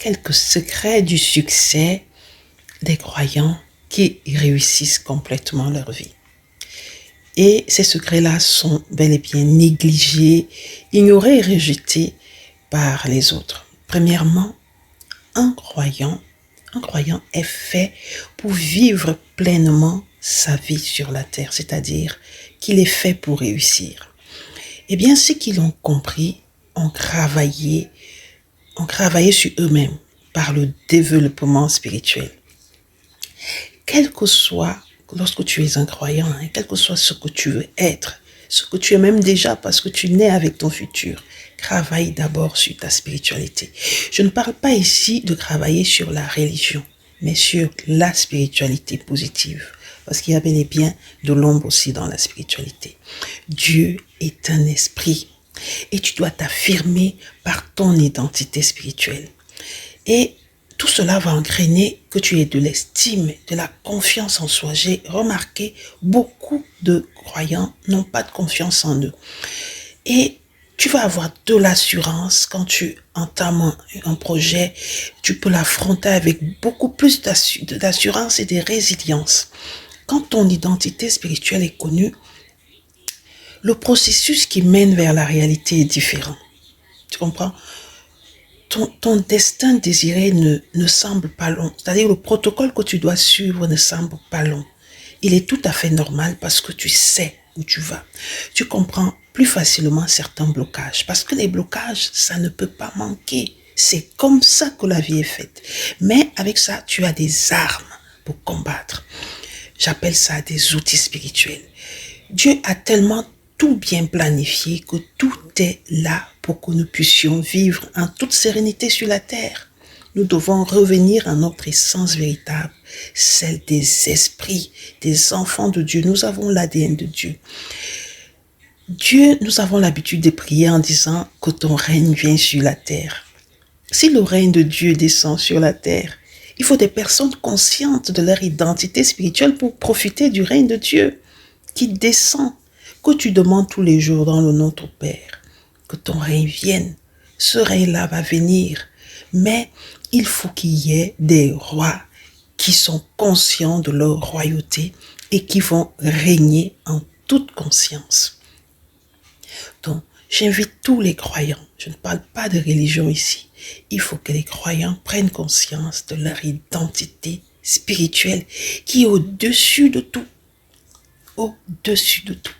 quelques secrets du succès des croyants qui réussissent complètement leur vie. Et ces secrets-là sont bel et bien négligés, ignorés et rejetés par les autres. Premièrement, un croyant est fait pour vivre pleinement sa vie sur la terre, c'est-à-dire qu'il est fait pour réussir. Eh bien, ceux qui l'ont compris ont travaillé sur eux-mêmes par le développement spirituel. Quel que soit, lorsque tu es un croyant, quel que soit ce que tu veux être, ce que tu es même déjà parce que tu nais avec ton futur, travaille d'abord sur ta spiritualité. Je ne parle pas ici de travailler sur la religion, mais sur la spiritualité positive. Parce qu'il y a bel et bien de l'ombre aussi dans la spiritualité. Dieu est un esprit et tu dois t'affirmer par ton identité spirituelle. Et tout cela va entraîner que tu aies de l'estime, de la confiance en soi. J'ai remarqué beaucoup de croyants n'ont pas de confiance en eux. Et tu vas avoir de l'assurance quand tu entames un projet. Tu peux l'affronter avec beaucoup plus d'assurance et de résilience. Quand ton identité spirituelle est connue, le processus qui mène vers la réalité est différent. Tu comprends? Ton destin désiré ne semble pas long. C'est-à-dire le protocole que tu dois suivre ne semble pas long. Il est tout à fait normal parce que tu sais où tu vas. Tu comprends plus facilement certains blocages. Parce que les blocages, ça ne peut pas manquer. C'est comme ça que la vie est faite. Mais avec ça, tu as des armes pour combattre. J'appelle ça des outils spirituels. Dieu a tellement tout bien planifié que tout est là pour que nous puissions vivre en toute sérénité sur la terre. Nous devons revenir à notre essence véritable, celle des esprits, des enfants de Dieu. Nous avons l'ADN de Dieu. Nous avons l'habitude de prier en disant que ton règne vient sur la terre. Si le règne de Dieu descend sur la terre, il faut des personnes conscientes de leur identité spirituelle pour profiter du règne de Dieu qui descend, que tu demandes tous les jours dans le nom de ton Père, que ton règne vienne. Ce règne-là va venir, mais il faut qu'il y ait des rois qui sont conscients de leur royauté et qui vont régner en toute conscience. Donc, j'invite tous les croyants, je ne parle pas de religion ici, il faut que les croyants prennent conscience de leur identité spirituelle qui est au-dessus de tout. Au-dessus de tout.